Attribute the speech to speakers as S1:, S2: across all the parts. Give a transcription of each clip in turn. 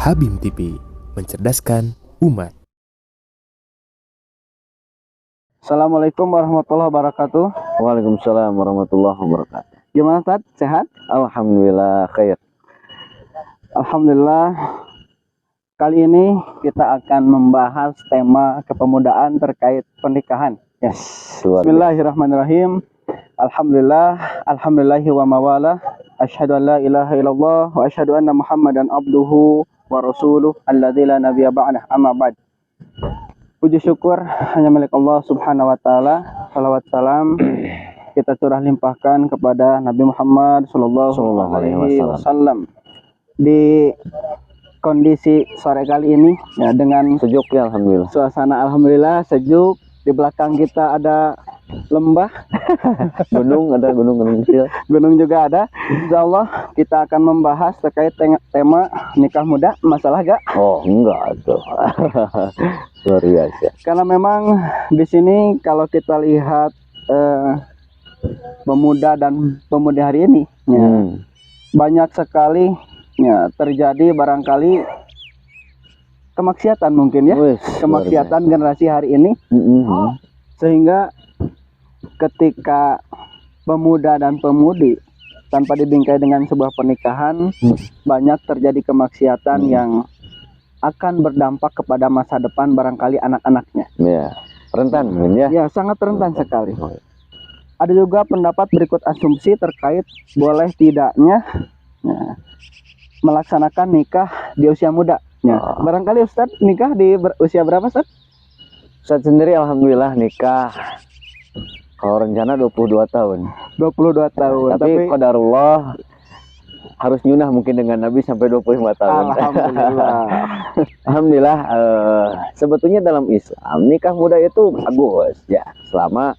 S1: Habim TV, mencerdaskan umat.
S2: Assalamualaikum warahmatullahi wabarakatuh.
S3: Waalaikumsalam warahmatullahi wabarakatuh.
S2: Gimana Ustaz? Sehat?
S3: Alhamdulillah khair.
S2: Alhamdulillah. Kali ini kita akan membahas tema kepemudaan terkait pernikahan.
S3: Yes.
S2: Bismillahirrahmanirrahim. Alhamdulillah, alhamdulillahi wa mawala. Asyhadu an la ilaha illallah wa asyhadu anna Muhammadan abduhu wa rasuluh alladzi la nabiyya ba'dah. Amma ba'd. Puji syukur hanya milik Allah Subhanahu wa taala. Salawat salam kita curah limpahkan kepada Nabi Muhammad sallallahu alaihi wasallam. Di kondisi sore kali ini ya, dengan
S3: Sejuk ya alhamdulillah.
S2: suasana alhamdulillah sejuk. Di belakang kita ada lembah,
S3: Gunung ada gunung kecil.
S2: gunung juga ada. Insyaallah kita akan membahas terkait tema nikah muda. Masalah gak?
S3: Oh enggak tuh. Luar biasa.
S2: Karena memang di sini kalau kita lihat pemuda dan pemudi hari ini ya, banyak sekali ya, terjadi barangkali kemaksiatan mungkin ya.
S3: Wih,
S2: Kemaksiatan generasi hari ini, sehingga ketika pemuda dan pemudi tanpa dibingkai dengan sebuah pernikahan, banyak terjadi kemaksiatan yang akan berdampak kepada masa depan barangkali anak-anaknya.
S3: Ya, rentan mungkin ya.
S2: Ya, sangat rentan sekali. Ada juga pendapat berikut asumsi terkait boleh tidaknya ya, melaksanakan nikah di usia muda. Ya. Barangkali Ustadz nikah di usia berapa, Ustadz?
S3: Saya sendiri alhamdulillah nikah kalau rencana 22 tahun.
S2: 22 tahun.
S3: Tapi qadarullah harus nyunah mungkin dengan Nabi sampai 25 tahun.
S2: Alhamdulillah.
S3: Alhamdulillah, sebetulnya dalam Islam nikah muda itu bagus ya, selama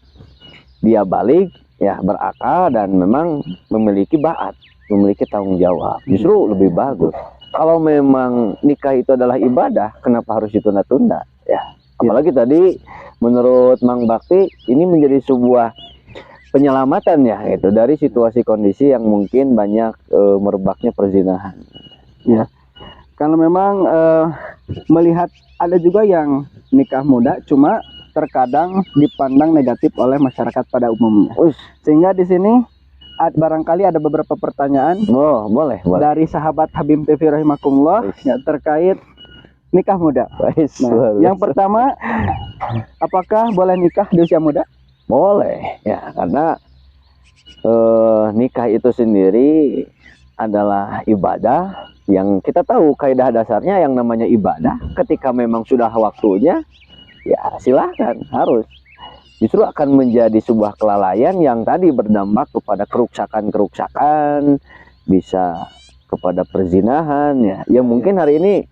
S3: dia balik ya, berakal dan memang memiliki ba'at, memiliki tanggung jawab, justru lebih bagus. Kalau memang nikah itu adalah ibadah, kenapa harus ditunda-tunda ya? Apalagi tadi menurut Mang Bakti ini menjadi sebuah penyelamatan ya, itu dari situasi kondisi yang mungkin banyak merebaknya perzinahan.
S2: Ya, kalau memang melihat ada juga yang nikah muda, cuma terkadang dipandang negatif oleh masyarakat pada umumnya. Sehingga di sini barangkali ada beberapa pertanyaan.
S3: Oh, boleh.
S2: Dari sahabat Habib TV rahimakumullah ya, terkait nikah muda. Nah, yang pertama, apakah boleh nikah di usia muda?
S3: Boleh ya, karena nikah itu sendiri adalah ibadah yang kita tahu kaidah dasarnya yang namanya ibadah. Ketika memang sudah waktunya, ya silahkan, harus. Justru akan menjadi sebuah kelalaian yang tadi berdampak kepada kerusakan, bisa kepada perzinahan ya. Yang mungkin hari ini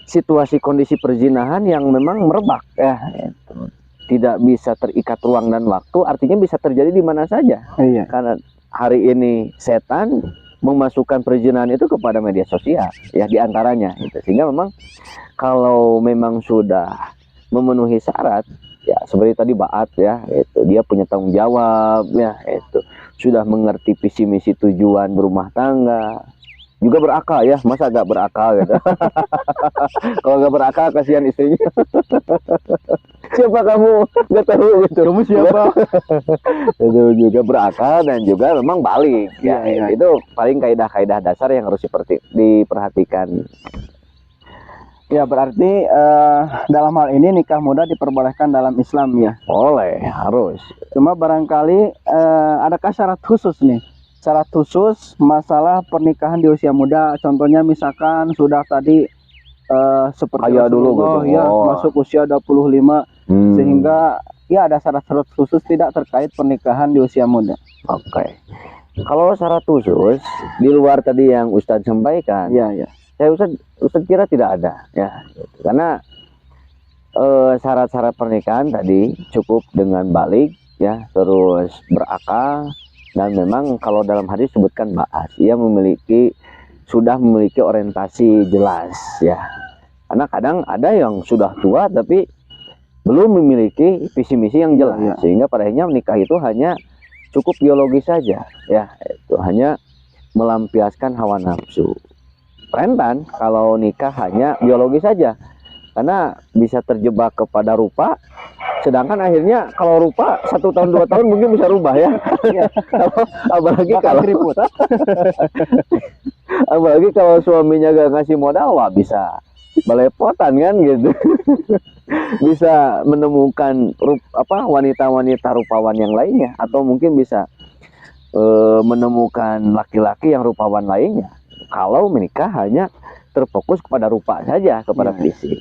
S3: situasi kondisi perzinahan yang memang merebak ya, itu tidak bisa terikat ruang dan waktu, artinya bisa terjadi di mana saja.
S2: Iya.
S3: Karena hari ini setan memasukkan perzinahan itu kepada media sosial ya, diantaranya itu. Sehingga memang kalau memang sudah memenuhi syarat ya, seperti tadi ba'at ya, itu dia punya tanggung jawab ya, itu sudah mengerti visi misi tujuan berumah tangga, juga berakal ya, masa gak berakal gitu. Kalau gak berakal kasihan istrinya. Siapa kamu? Gak tahu gitu.
S2: Kamu siapa?
S3: Itu juga berakal dan juga memang balik ya, itu paling kaidah-kaidah dasar yang harus diperhatikan.
S2: Ya, berarti dalam hal ini nikah muda diperbolehkan dalam Islam ya?
S3: Boleh, harus.
S2: Cuma barangkali adakah syarat khusus nih? Syarat khusus masalah pernikahan di usia muda, contohnya misalkan sudah tadi seperti
S3: kayak dulu gitu.
S2: Ya, masuk usia 25 sehingga ya ada syarat-syarat khusus tidak terkait pernikahan di usia muda.
S3: Oke. Kalau syarat khusus di luar tadi yang Ustadz sampaikan,
S2: ya.
S3: Saya Ustadz kira tidak ada ya, karena syarat-syarat pernikahan tadi cukup dengan balik ya, terus berakal, dan memang kalau dalam hadis sebutkan ba'as, ia sudah memiliki orientasi jelas ya. Karena kadang ada yang sudah tua tapi belum memiliki visi misi yang jelas, sehingga pada akhirnya menikah itu hanya cukup biologis saja ya, itu hanya melampiaskan hawa nafsu. rentan kalau nikah hanya biologis saja, karena bisa terjebak kepada rupa. Sedangkan akhirnya kalau rupa 1 tahun 2 tahun mungkin bisa rubah ya. apalagi
S2: Bakal
S3: kalau
S2: keriput.
S3: apalagi kalau suaminya gak ngasih modal, wah bisa belepotan kan gitu. Bisa menemukan wanita-wanita rupawan yang lainnya, atau mungkin bisa menemukan laki-laki yang rupawan lainnya kalau menikah hanya terfokus kepada rupa saja, kepada fisik.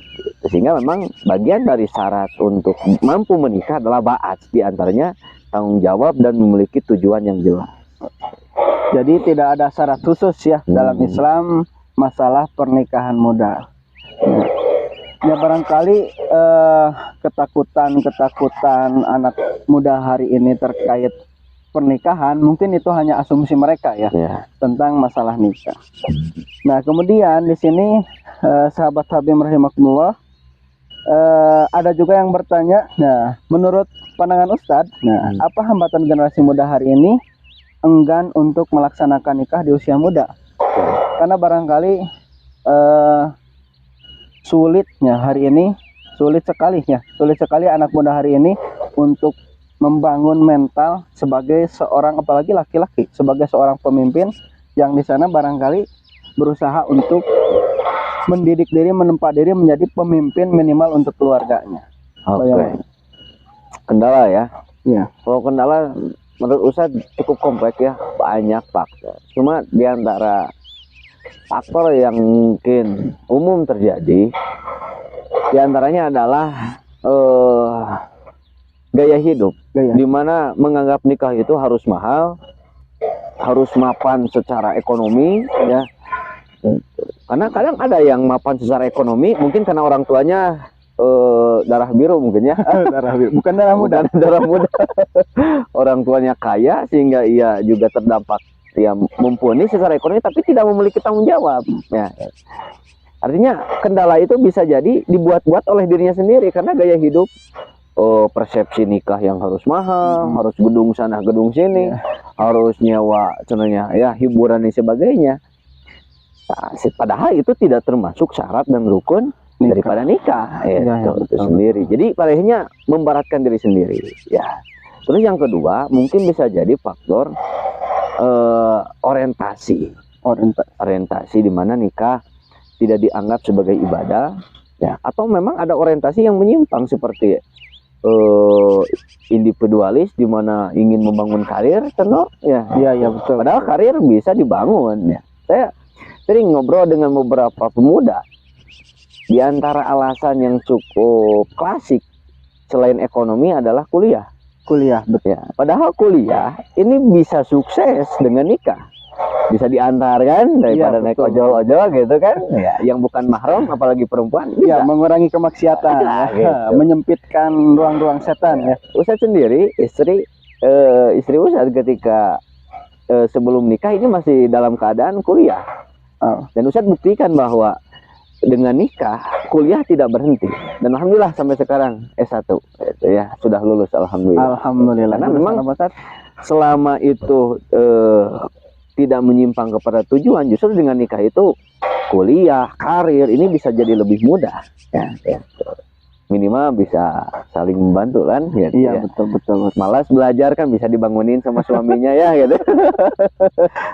S3: Sehingga memang bagian dari syarat untuk mampu menikah adalah ba'at, diantaranya tanggung jawab dan memiliki tujuan yang jelas.
S2: Jadi tidak ada syarat khusus ya dalam Islam masalah pernikahan muda. Ya barangkali ketakutan anak muda hari ini terkait pernikahan mungkin itu hanya asumsi mereka ya, tentang masalah nikah. Nah kemudian di sini sahabat Habib rahimakumullah, ada juga yang bertanya, nah menurut pandangan Ustadz, nah apa hambatan generasi muda hari ini enggan untuk melaksanakan nikah di usia muda? Karena barangkali sulitnya hari ini, sulit sekali anak muda hari ini untuk membangun mental sebagai seorang, apalagi laki-laki, sebagai seorang pemimpin yang di sana barangkali berusaha untuk mendidik diri, menempa diri menjadi pemimpin minimal untuk keluarganya.
S3: Oke. Kendala ya.
S2: Iya.
S3: Kalau kendala menurut Ustadz cukup kompleks ya, banyak faktor. Cuma diantara faktor yang mungkin umum terjadi, diantaranya adalah gaya hidup, dimana menganggap nikah itu harus mahal, harus mapan secara ekonomi ya. Karena kadang ada yang mapan secara ekonomi mungkin karena orang tuanya darah biru mungkin ya.
S2: Darah biru, bukan darah muda.
S3: Darah muda. Orang tuanya kaya sehingga ia juga terdampak ya, mumpuni secara ekonomi tapi tidak memiliki tanggung jawab ya. Artinya kendala itu bisa jadi dibuat-buat oleh dirinya sendiri karena gaya hidup, persepsi nikah yang harus mahal, harus gedung sana gedung sini, harus nyewa contohnya ya, hiburan dan sebagainya. Nah, padahal itu tidak termasuk syarat dan rukun daripada nikah itu sendiri. Jadi padahal membaratkan diri sendiri ya. Terus yang kedua mungkin bisa jadi faktor orientasi di mana nikah tidak dianggap sebagai ibadah ya, atau memang ada orientasi yang menyimpang seperti individualis di mana ingin membangun karir, tentu ya. Iya betul. Padahal karir bisa dibangun ya. Saya sering ngobrol dengan beberapa pemuda, di antara alasan yang cukup klasik selain ekonomi adalah kuliah, betul ya. Padahal kuliah ini bisa sukses dengan nikah, bisa diantarkan daripada naik ojol-ojol gitu kan ya, yang bukan mahram apalagi perempuan
S2: ya, mengurangi kemaksiatan gitu. Menyempitkan ruang-ruang setan ya.
S3: Ustadz sendiri istri Ustadz ketika sebelum nikah ini masih dalam keadaan kuliah, dan Ustadz buktikan bahwa dengan nikah kuliah tidak berhenti, dan alhamdulillah sampai sekarang S1 gitu ya, sudah lulus alhamdulillah. Karena memang selama itu tidak menyimpang kepada tujuan, justru dengan nikah itu kuliah, karir ini bisa jadi lebih mudah ya. Minimal bisa saling membantu kan gitu.
S2: Iya ya. Betul.
S3: Malas belajar kan bisa dibangunin sama suaminya ya gitu.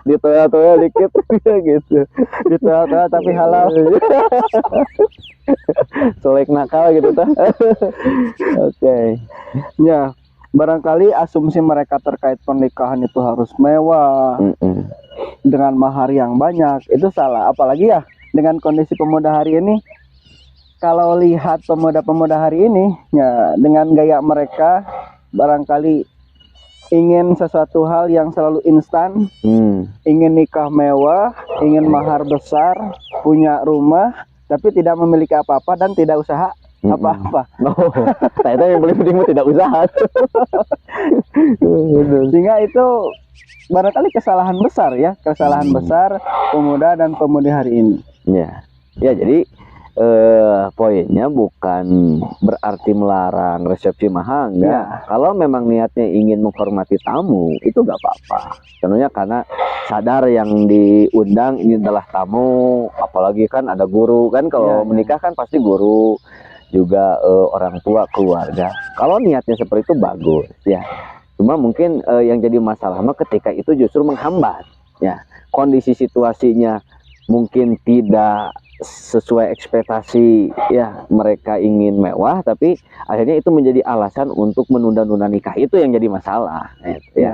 S3: Ditoya-toya dikit gitu.
S2: Ditoya-toya tapi halal.
S3: Selek nakal gitu tuh. Oke.
S2: Ya, barangkali asumsi mereka terkait pernikahan itu harus mewah, dengan mahar yang banyak, itu salah. Apalagi ya dengan kondisi pemuda hari ini. Kalau lihat pemuda-pemuda hari ini ya, dengan gaya mereka barangkali ingin sesuatu hal yang selalu instan, ingin nikah mewah, ingin mahar besar, punya rumah, tapi tidak memiliki apa-apa dan tidak usaha apa-apa.
S3: Ternyata yang paling penting tidak usaha.
S2: Sehingga itu barangkali kesalahan besar ya, kesalahan besar pemuda dan pemudi hari ini.
S3: Ya, jadi Poinnya bukan berarti melarang resepsi mahal, enggak.
S2: Ya.
S3: Kalau memang niatnya ingin menghormati tamu, itu nggak apa-apa. Tentunya karena sadar yang diundang ini adalah tamu, apalagi kan ada guru kan, kalau
S2: Ya.
S3: menikah kan pasti guru juga, orang tua keluarga. Kalau niatnya seperti itu bagus ya. Cuma mungkin yang jadi masalah mah ketika itu justru menghambat ya. Kondisi situasinya mungkin tidak sesuai ekspektasi ya, mereka ingin mewah tapi akhirnya itu menjadi alasan untuk menunda-nunda nikah, itu yang jadi masalah ya.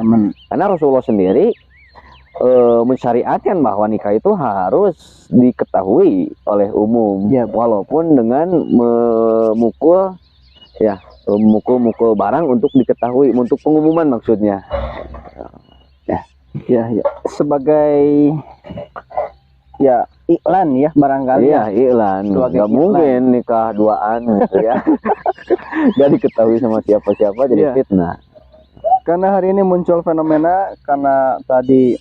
S3: Karena Rasulullah sendiri mensyariatkan bahwa nikah itu harus diketahui oleh umum ya, walaupun dengan memukul ya, mukul barang untuk diketahui, untuk pengumuman maksudnya
S2: ya sebagai ya iklan ya barangkali.
S3: Iya, iklan. Nggak mungkin nikah duaan gitu ya. Nggak diketahui sama siapa-siapa, jadi fitnah.
S2: Karena hari ini muncul fenomena karena tadi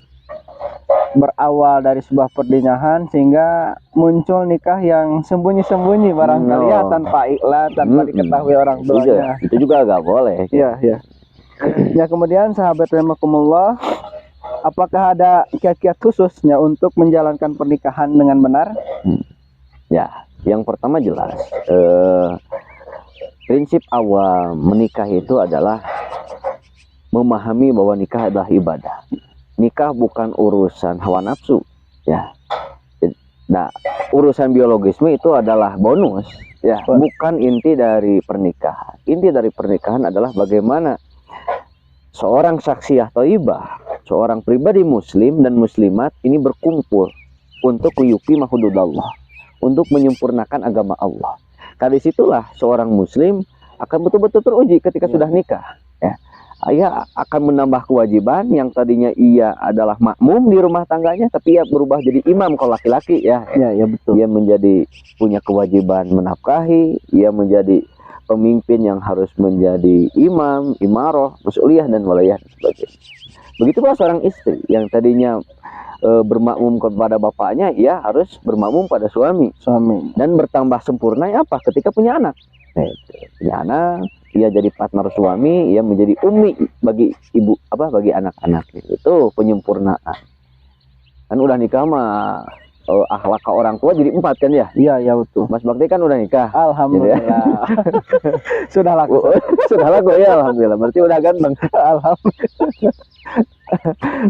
S2: berawal dari sebuah pernikahan sehingga muncul nikah yang sembunyi-sembunyi barangkali ya, tanpa iklan, tanpa diketahui orang tuanya.
S3: Itu juga nggak boleh.
S2: Iya, ya. Ya, kemudian sahabat rahimakumullah, apakah ada kiat-kiat khususnya untuk menjalankan pernikahan dengan benar?
S3: Ya, yang pertama jelas prinsip awal menikah itu adalah memahami bahwa nikah adalah ibadah. Nikah bukan urusan hawa nafsu ya. Nah, urusan biologisme itu adalah bonus ya, bukan inti dari pernikahan. Inti dari pernikahan adalah bagaimana seorang saksiyah thayyibah, seorang pribadi muslim dan muslimat ini berkumpul untuk yuqima hududallah, untuk menyempurnakan agama Allah. Dari situlah seorang muslim akan betul-betul teruji ketika sudah nikah ya. Ia akan menambah kewajiban yang tadinya ia adalah makmum di rumah tangganya, tapi ia berubah jadi imam kalau laki-laki ya. Ya betul. Ia menjadi punya kewajiban menafkahi, ia menjadi pemimpin yang harus menjadi imam, imaroh, mas'uliyah dan walayah dan sebagainya. Begitu pula seorang istri yang tadinya bermakmum kepada bapaknya, ia harus bermakmum pada suami. Dan bertambah sempurna apa? Ketika punya anak. Punya anak, ia jadi partner suami, ia menjadi umi bagi ibu bagi anak-anak. Itu penyempurnaan. Kan udah nikah mah akhlak ke orang tua jadi 4 kan ya? Iya betul. Mas Bakti kan udah nikah. Alhamdulillah. Gitu ya. Sudah laku. Sudah laku ya, alhamdulillah. Berarti udah ganteng. Alhamdulillah.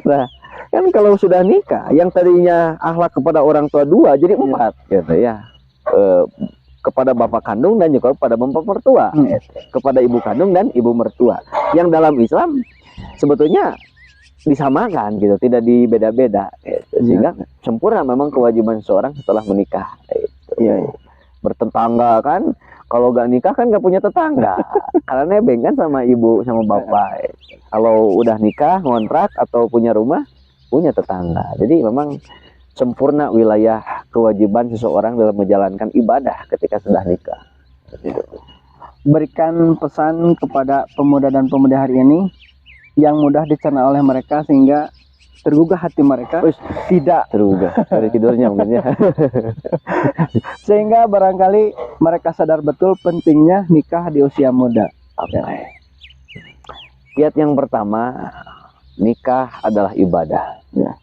S3: Nah, kan kalau sudah nikah, yang tadinya akhlak kepada orang tua 2 jadi 4 gitu ya. Kepada bapak kandung dan juga kepada bapak mertua, kepada ibu kandung dan ibu mertua. Yang dalam Islam sebetulnya disamakan gitu, tidak dibeda-beda gitu. Sehingga sempurna memang kewajiban seorang setelah menikah gitu. Bertetangga kan, kalau gak nikah kan gak punya tetangga karena nebeng kan sama ibu sama bapak. Kalau udah nikah, ngontrak atau punya rumah, punya tetangga. Jadi memang sempurna wilayah kewajiban seseorang dalam menjalankan ibadah ketika sudah nikah. Berikan pesan kepada pemuda dan pemudi hari ini yang mudah dicerna oleh mereka sehingga tergugah hati mereka. Tidak tergugah dari tidurnya mungkin ya. Sehingga barangkali mereka sadar betul pentingnya nikah di usia muda. Kiat yang pertama, nikah adalah ibadah ya.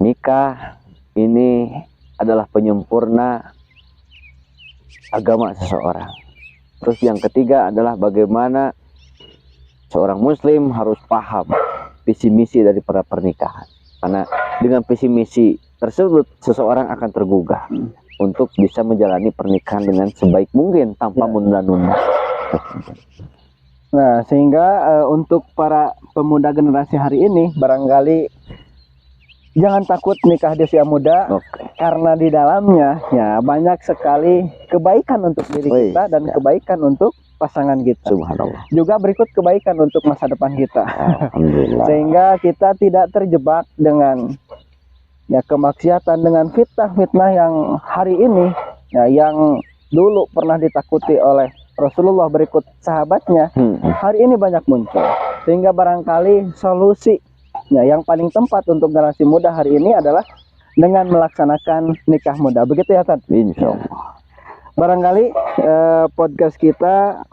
S3: Nikah ini adalah penyempurna agama seseorang. Terus yang ketiga adalah bagaimana seorang muslim harus paham visi misi dari pernikahan. Karena dengan visi misi tersebut seseorang akan tergugah untuk bisa menjalani pernikahan dengan sebaik mungkin tanpa menunda-nunda. Nah, sehingga untuk para pemuda generasi hari ini barangkali jangan takut nikah di usia muda, karena di dalamnya ya banyak sekali kebaikan untuk diri kita dan kebaikan untuk pasangan kita. Subhanallah. Juga berikut kebaikan untuk masa depan kita. Sehingga kita tidak terjebak dengan ya kemaksiatan, dengan fitnah-fitnah yang hari ini ya, yang dulu pernah ditakuti oleh Rasulullah berikut sahabatnya, hari ini banyak muncul. Sehingga barangkali solusi ya, yang paling tepat untuk generasi muda hari ini adalah
S2: dengan melaksanakan nikah muda. Begitu ya, Tad?
S3: Insya Allah.
S2: Barangkali podcast kita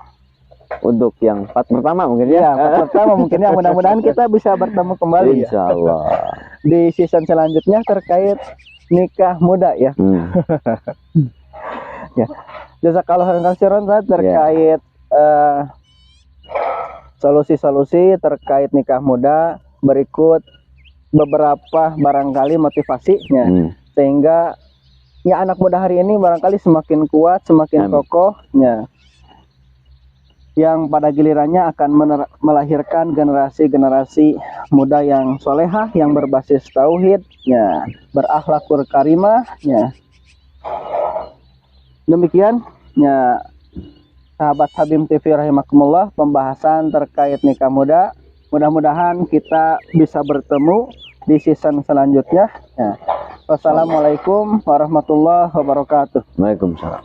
S3: Untuk yang part pertama mungkin
S2: ya
S3: ya.
S2: part pertama mungkin ya, mudah-mudahan kita bisa bertemu kembali ya
S3: Insya Allah.
S2: di season selanjutnya terkait nikah muda ya. Ya. Jazakallah khairan katsiran, Tad, terkait solusi-solusi terkait nikah muda. Berikut beberapa barangkali motivasinya sehingga ya anak muda hari ini barangkali semakin kuat, semakin kokohnya, yang pada gilirannya akan melahirkan generasi-generasi muda yang solehah, yang berbasis tauhid, ya, berakhlakul karimah, ya. Demikian, ya, sahabat Habim TV rahimakumullah, pembahasan terkait nikah muda. Mudah-mudahan kita bisa bertemu di season selanjutnya. Ya. Wassalamualaikum warahmatullahi wabarakatuh.
S3: Waalaikumsalam.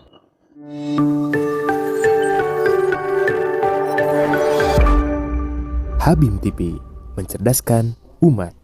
S1: Habim TV, mencerdaskan umat.